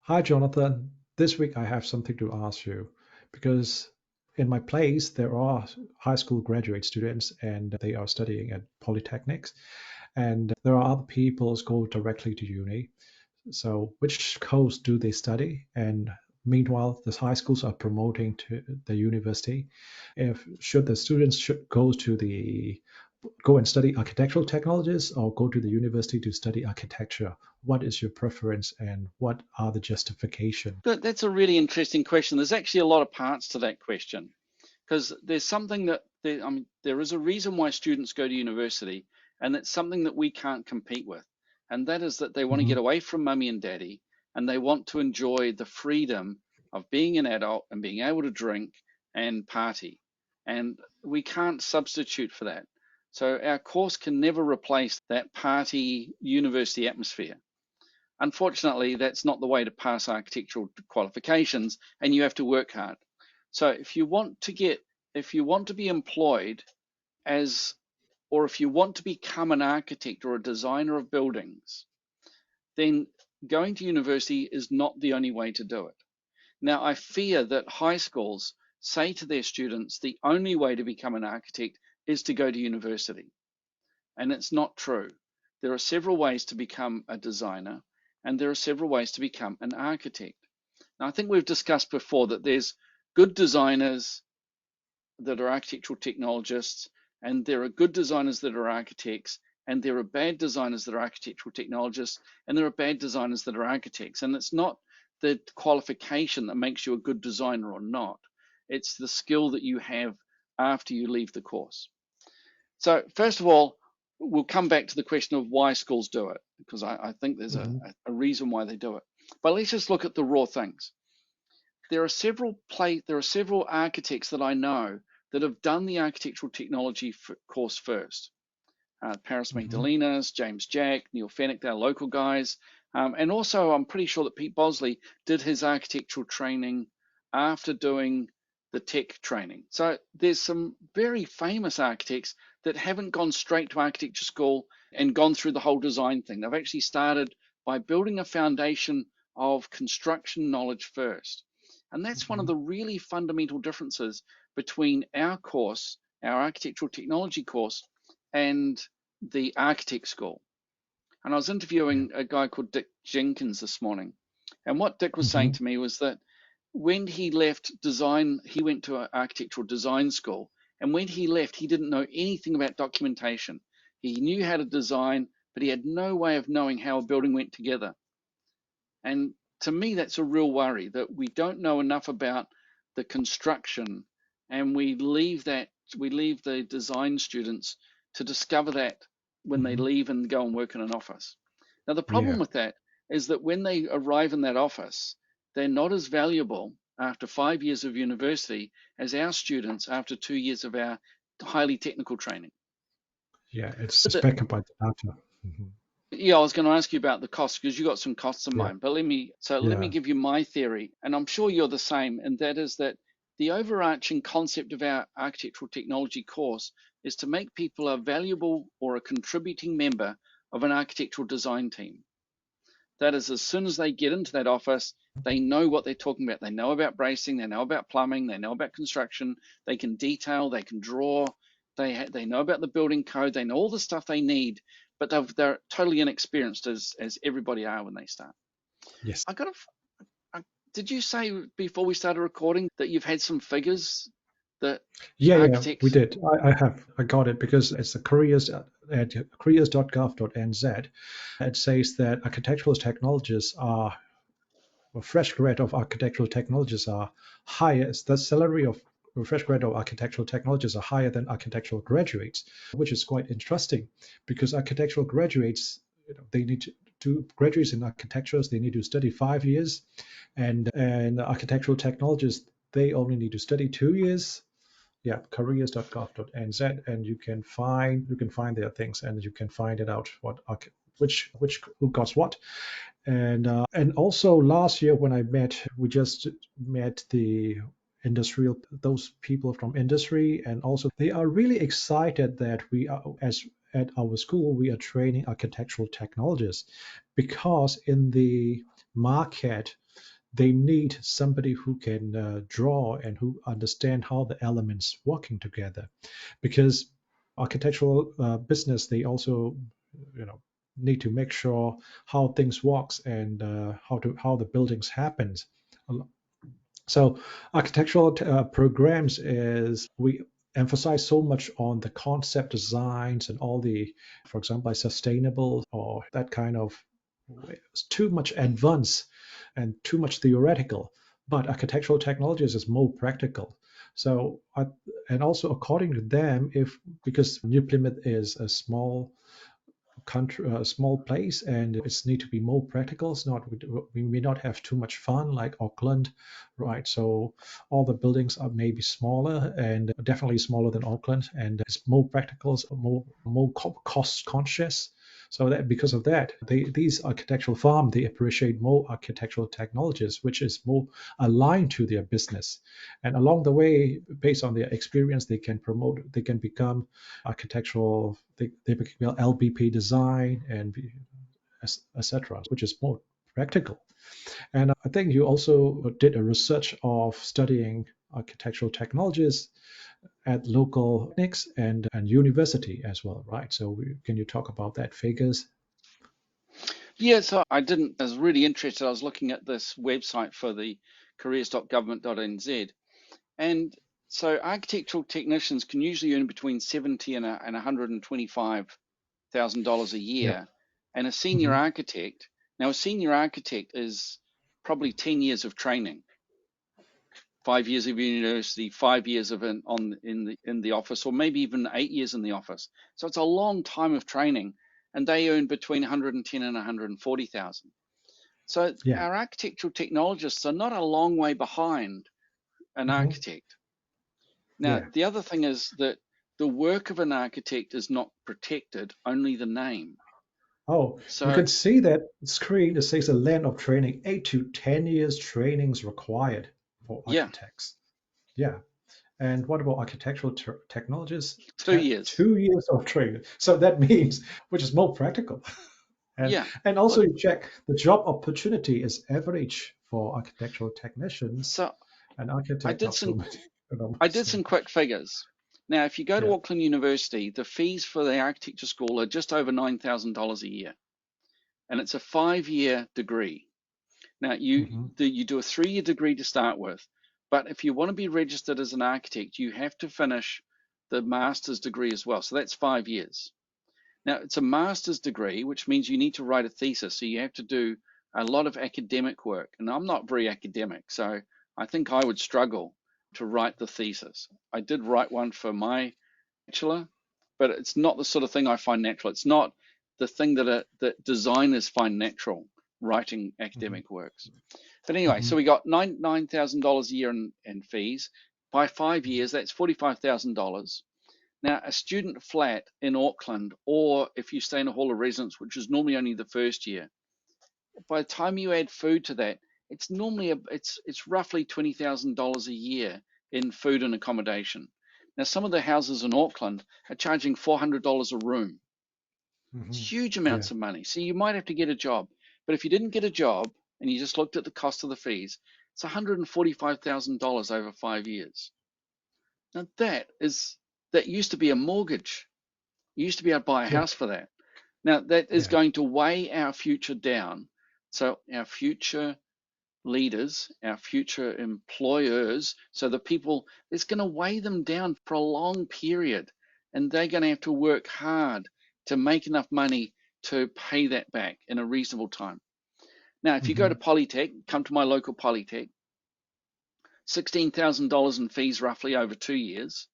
Hi, Jonathan. This week I have something to ask you because in my place there are high school graduate students and they are studying at polytechnics, and there are other people who go directly to uni. So, which course do they study? And meanwhile, the high schools are promoting to the university. If should the students should go and study architectural technologies or go to the university to study architecture? What is your preference and what are the justification? That's a really interesting question. There's actually a lot of parts to that question because there's something there is a reason why students go to university, and that's something that we can't compete with. And that is that they want to Hmm. get away from mummy and daddy and they want to enjoy the freedom of being an adult and being able to drink and party. And we can't substitute for that. So our course can never replace that party university atmosphere. Unfortunately, that's not the way to pass architectural qualifications, and you have to work hard. So if you want to be employed as, or if you want to become an architect or a designer of buildings, then going to university is not the only way to do it. Now, I fear that high schools say to their students the only way to become an architect is to go to university. And it's not true. There are several ways to become a designer, and there are several ways to become an architect. Now, I think we've discussed before that there's good designers that are architectural technologists, and there are good designers that are architects, and there are bad designers that are architectural technologists, and there are bad designers that are architects. And it's not the qualification that makes you a good designer or not. It's the skill that you have after you leave the course. So first of all, we'll come back to the question of why schools do it, because I think there's Hmm. a reason why they do it. But let's just look at the raw things. There are several architects that I know that have done the architectural technology course first. Paris Hmm. Magdalenas, James Jack, Neil Fennick, they're local guys. And also, I'm pretty sure that Pete Bosley did his architectural training after doing the tech training. So there's some very famous architects that haven't gone straight to architecture school and gone through the whole design thing. They've actually started by building a foundation of construction knowledge first. And that's one of Hmm. the really fundamental differences between our course, our architectural technology course, and the architect school. And I was Yeah. interviewing a guy called Dick Jenkins this morning. And what Dick was saying Hmm. to me was that when he left design, he went to an architectural design school. And when he left, he didn't know anything about documentation. He knew how to design, but he had no way of knowing how a building went together. And to me, that's a real worry that we don't know enough about the construction, and we leave the design students to discover that when they Hmm. leave and go and work in an office. Now, the problem Yeah. with that is that when they arrive in that office, they're not as valuable after 5 years of university as our students after 2 years of our highly technical training. Yeah. It's But backed by the data. Hmm. Yeah, I was going to ask you about the costs because you got some costs in Yeah. mind. But let me Yeah. give you my theory, and I'm sure you're the same, and that is that the overarching concept of our architectural technology course is to make people a valuable or a contributing member of an architectural design team. That is, as soon as they get into that office, they know what they're talking about. They know about bracing, they know about plumbing, they know about construction, they can detail, they can draw, they know about the building code, they know all the stuff they need, but they're totally inexperienced as everybody are when they start. Yes. I got to. Did you say before we started recording that you've had some figures that Yeah, yeah, we architects? did. I got it because it's the careers at careers.gov.nz. It says that architectural technologists are, or fresh grad of architectural technologists are higher. The salary of a fresh grad of architectural technologists are higher than architectural graduates, which is quite interesting because architectural graduates, they need to graduates in architectures, they need to study 5 years, and architectural technologists, they only need to study 2 years. Yeah, careers.gov.nz, and you can find their things, and you can find it out which who got what. And also last year when we just met the industrial those people from industry, and also they are really excited that we are, as at our school, we are training architectural technologists, because in the market, they need somebody who can draw and who understand how the elements working together, because architectural business, they also, you know, need to make sure how things works and how the buildings happens. So architectural programs is, we emphasize so much on the concept designs and all the, for example, like sustainable or that kind of, it's too much advanced and too much theoretical. But architectural technologies is more practical. So and also according to them, if, because New Plymouth is a small country, a small place, and it's need to be more practical. It's not, we may not have too much fun like Auckland, right? So all the buildings are maybe smaller and definitely smaller than Auckland, and it's more practical, it's more cost conscious. So that because of that, these architectural firms, they appreciate more architectural technologies, which is more aligned to their business. And along the way, based on their experience, they can promote, they can become architectural, they become LBP design and etc., which is more practical. And I think you also did a research of studying architectural technologies at local technics and university as well, right? So can you talk about that figures? Yeah, so I didn't, I was really interested. I was looking at this website for the careers.government.nz. And so architectural technicians can usually earn between 70 and $125,000 a Yeah. year. And a senior Hmm. architect, now a senior architect is probably 10 years of training, 5 years of university, 5 years of in the office, or maybe even 8 years in the office. So it's a long time of training, and they earn between 110 and 140,000. So Yeah. our architectural technologists are not a long way behind an Hmm. architect. Now, Yeah. the other thing is that the work of an architect is not protected, only the name. Oh, you So can see that screen. It says a length of training, 8 to 10 years trainings required for yeah, architects. Yeah. And what about architectural technologists? 2 years. 2 years of training. So that means, which is more practical. And Yeah. also Well, you check the job opportunity is average for architectural technicians, so and I architect did not so some much. Not I did so some much. quick figures. Now, if you go to Yeah. Auckland University, the fees for the architecture school are just over $9,000 a year, and it's a 5 year degree. Now, Hmm. you do a 3 year degree to start with, but if you want to be registered as an architect, you have to finish the master's degree as well. So that's 5 years. Now, it's a master's degree, which means you need to write a thesis. So you have to do a lot of academic work. And I'm not very academic, so I think I would struggle to write the thesis. I did write one for my bachelor, but it's not the sort of thing I find natural. It's not the thing that designers find natural, writing Hmm. academic works. But anyway, Hmm. so we got $9,000 a year in fees. By 5 years, that's $45,000. Now, a student flat in Auckland, or if you stay in a hall of residence, which is normally only the first year, by the time you add food to that, it's normally it's roughly $20,000 a year in food and accommodation. Now, some of the houses in Auckland are charging $400 a room. Hmm. It's huge Yeah. amounts of money. So you might have to get a job. But if you didn't get a job and you just looked at the cost of the fees, it's $145,000 over 5 years. Now that used to be a mortgage. You used to be able to buy a Yeah. house for that. Now, that is Yeah. going to weigh our future down. So, our future leaders, our future employers, so the people, it's going to weigh them down for a long period. And they're going to have to work hard to make enough money to pay that back in a reasonable time. Now, if you go to Hmm. Polytech, come to my local Polytech, $16,000 in fees roughly over 2 years.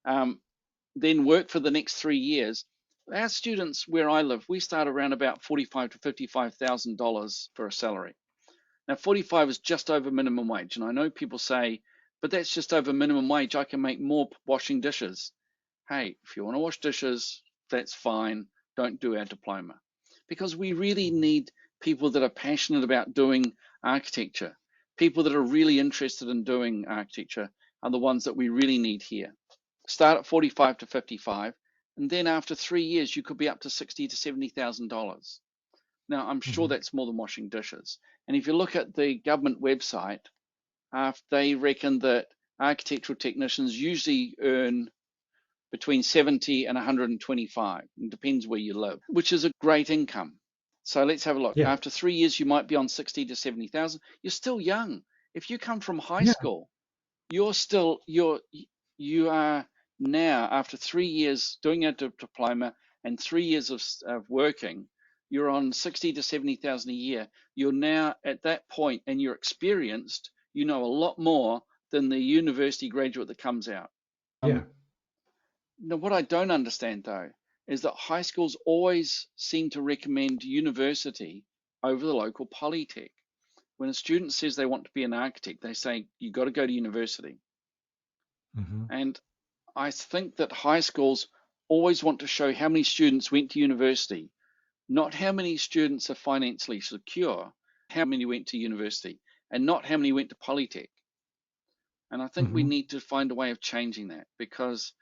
Um, then work for the next 3 years. Our students where I live, we start around about $45,000 to $55,000 for a salary. Now, 45 is just over minimum wage, and I know people say, "But that's just over minimum wage. I can make more washing dishes." Hey, if you want to wash dishes, that's fine. Don't do our diploma, because we really need people that are passionate about doing architecture. People that are really interested in doing architecture are the ones that we really need here. Start at 45 to 55, and then after 3 years, you could be up to 60 to $70,000. Now, I'm sure Hmm. that's more than washing dishes. And if you look at the government website, they reckon that architectural technicians usually earn between 70 and 125. It depends where you live, which is a great income. So let's have a look. Yeah. After 3 years, you might be on 60 to 70,000. You're still young. If you come from high Yeah. school, you're still you are now, after 3 years doing a diploma and 3 years of working, you're on 60 to 70,000 a year. You're now at that point and you're experienced. You know a lot more than the university graduate that comes out. Yeah. Now, what I don't understand though is that high schools always seem to recommend university over the local polytech. When a student says they want to be an architect, they say you got to go to university. Hmm. And I think that high schools always want to show how many students went to university, not how many students are financially secure, how many went to university, and not how many went to Polytech. And I think we Hmm. need to find a way of changing that, because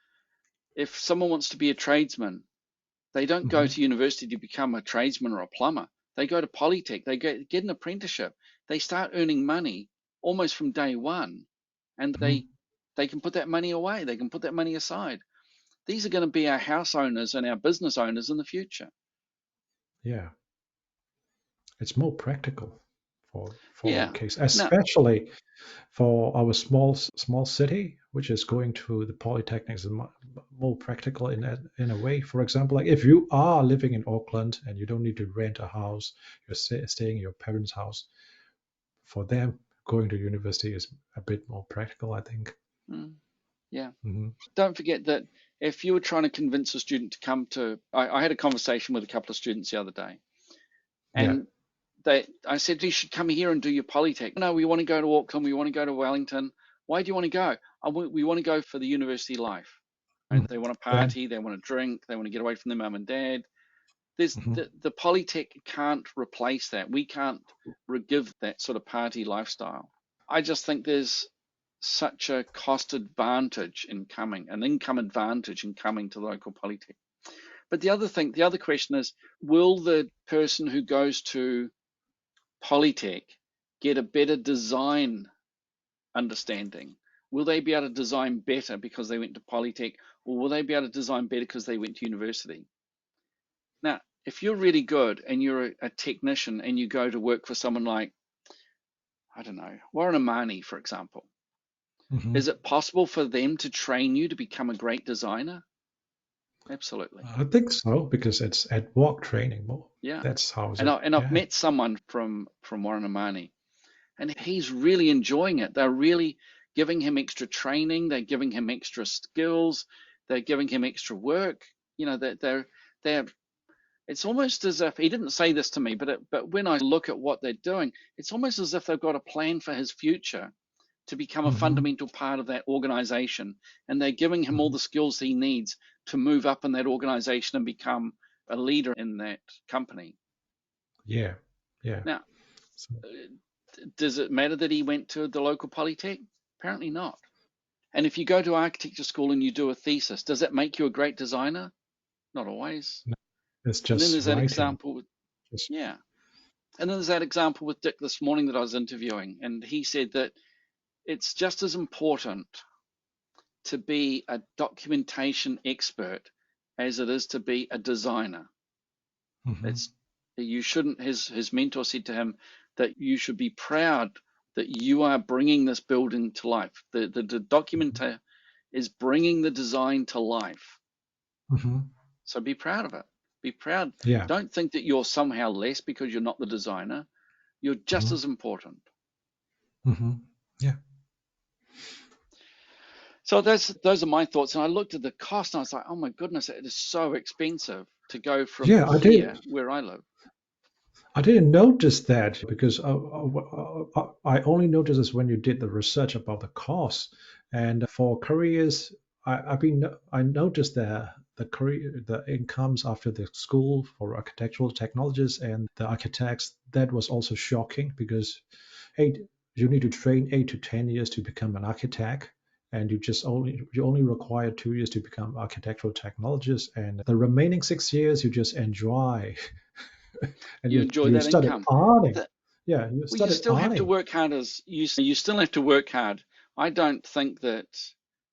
if someone wants to be a tradesman, they don't go Hmm. to university to become a tradesman or a plumber. They go to Polytech, they get an apprenticeship, they start earning money almost from day one, and Hmm. they can put that money away, they can put that money aside. These are going to be our house owners and our business owners in the future. Yeah. It's more practical for our Yeah. case, Now, especially for our small city, which is going to the polytechnics, is more practical in a way. For example, like if you are living in Auckland and you don't need to rent a house, you're staying in your parents' house. For them, going to university is a bit more practical, I think. mm, yeah. Hmm. Don't forget that if you were trying to convince a student to come to, I had a conversation with a couple of students the other day, Yeah. and I said, you should come here and do your Polytech. No, we want to go to Auckland, we want to go to Wellington. Why do you want to go? We want to go for the university life. Mhm. And they want to Yeah. party, they want to drink, they want to get away from their mum and dad. There's Hmm. the Polytech can't replace that. We can't give that sort of party lifestyle. I just think there's such a cost advantage in coming, an income advantage in coming to the local Polytech. But the other question is, will the person who goes to Polytech get a better design understanding? Will they be able to design better because they went to Polytech, or will they be able to design better because they went to university? Now, if you're really good and you're a technician and you go to work for someone like, I don't know, Warren Amani, for example, Hmm. is it possible for them to train you to become a great designer? Absolutely. I think so because it's ad hoc training more. Yeah. That's how And it. I've Yeah. met someone from Warren Amani, and he's really enjoying it. They're really giving him extra training. They're giving him extra skills. They're giving him extra work. You know, they're it's almost as if he didn't say this to me, but when I look at what they're doing, it's almost as if they've got a plan for his future to become a Hmm. fundamental part of that organization, and they're giving him all Hmm. the skills he needs to move up in that organization and become a leader in that company. Yeah. Yeah. Now, So, does it matter that he went to the local polytech? Apparently not. And if you go to architecture school and you do a thesis, does that make you a great designer? Not always. no, it's And then just there's that writing. example with, Just. yeah. And then there's that example with Dick this morning that I was interviewing, and he said that it's just as important to be a documentation expert as it is to be a designer. Hmm. It's you shouldn't. His mentor said to him that you should be proud that you are bringing this building to life. The Hmm. documenter is bringing the design to life. Hmm. So be proud of it. Be proud. Yeah. Don't think that you're somehow less because you're not the designer. You're just Hmm. as important. Hmm. Yeah. So those are my thoughts. And I looked at the cost and I was like, oh my goodness, it is so expensive to go from Yeah. here where I live. I didn't notice that because I only noticed this when you did the research about the cost. And for careers, I noticed that the incomes after the school for architectural technologists and the architects, that was also shocking because eight you need to train 8 to 10 years to become an architect, and you only require 2 years to become architectural technologist, and the remaining 6 years you just enjoy and You you enjoy you that started income. earning. That, Yeah, you well, you started still have to earning. work hard as you still have to work hard. I don't think that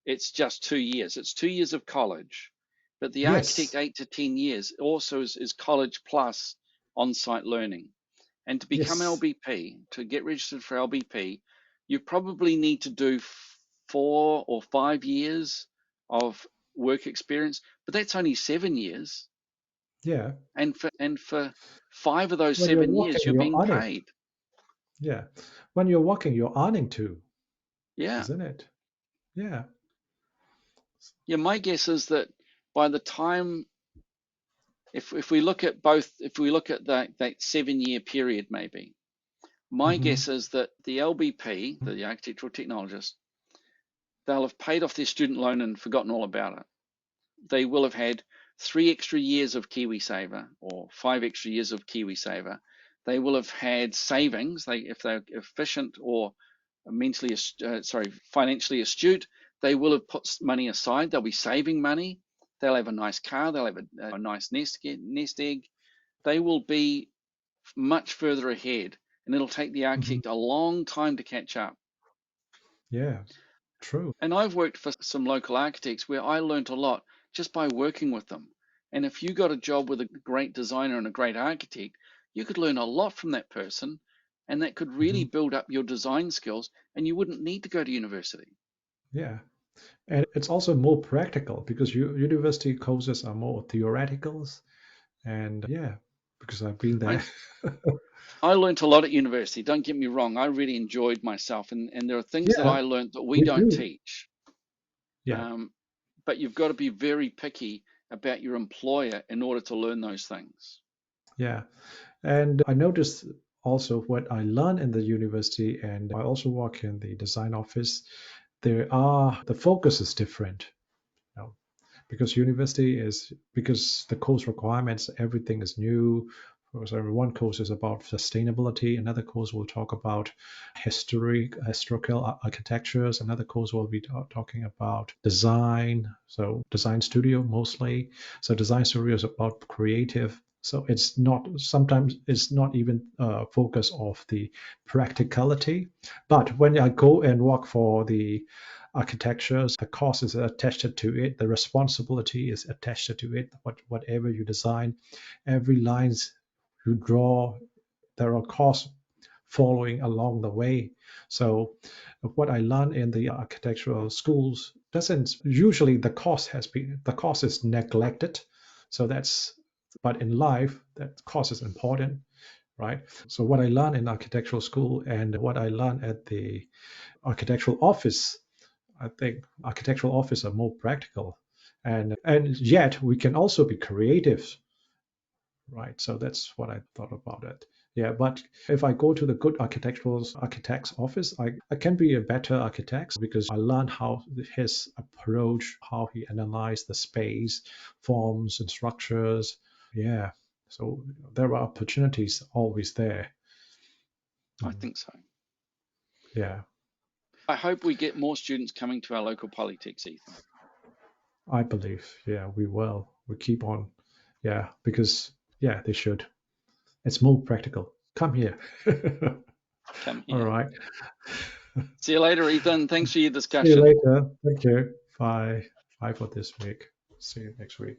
it's just 2 years. It's 2 years of college, but the architect Yes, 8 to 10 years also is college plus on-site learning. And to become yes, LBP, to get registered for LBP, you probably need to do 4 or 5 years of work experience, but that's only 7 years. yeah. And for 5 of those When you're 7 years, working, you're you're being earning. paid. Yeah, when you're working, you're earning too, Yeah. isn't it? Yeah. Yeah, my guess is that by the time, if we look at both, if we look at that 7 year period, maybe, my Hmm. guess is that the LBP, the architectural technologist, they'll have paid off their student loan and forgotten all about it. They will have had 3 extra years of KiwiSaver or 5 extra years of KiwiSaver. They will have had savings. If they're efficient or financially astute, they will have put money aside. They'll be saving money. They'll have a nice car. They'll have a nice nest egg. They will be much further ahead, and it'll take the Hmm. architect a long time to catch up. Yeah, true. And I've worked for some local architects where I learnt a lot just by working with them. And if you got a job with a great designer and a great architect, you could learn a lot from that person, and that could really Hmm. build up your design skills, and you wouldn't need to go to university. Yeah, and it's also more practical because university courses are more theoreticals, and yeah, because I've been there. I I learnt a lot at university. Don't get me wrong. I really enjoyed myself, and there are things that Yeah, I learnt that we we don't do. teach. Yeah, Um, but you've got to be very picky about your employer in order to learn those things. yeah. And I noticed also what I learned in the university, and I also work in the design office. The focus is different. You know, because university is because the course requirements, everything is new. For example, one course is about sustainability, another course will talk about historical architectures, another course will be talking about design, so design studio mostly. So design studio is about creative, so it's not, sometimes it's not even focus of the practicality. But when I go and work for the architectures, the cost is attached to it, the responsibility is attached to it. Whatever you design, every lines you draw, there are costs following along the way. So what I learned in the architectural schools doesn't usually, the cost is neglected. So that's, but in life that cost is important, right? So what I learned in architectural school and what I learned at the architectural office, I think architectural office are more practical, and yet we can also be creative, right? So that's what I thought about it. Yeah, but if I go to the good architect's office, I can be a better architect because I learned how his approach, how he analyzed the space, forms and structures. Yeah, so there are opportunities always there. I Mm. think so. Yeah, I hope we get more students coming to our local polytechs, Ethan. I believe. Yeah, we will. We keep on. Yeah, because yeah, they should. It's more practical. Come here. Come All here. right. See you later, Ethan. Thanks for your See you discussion. later. Thank you. Bye. Bye for this week. See you next week.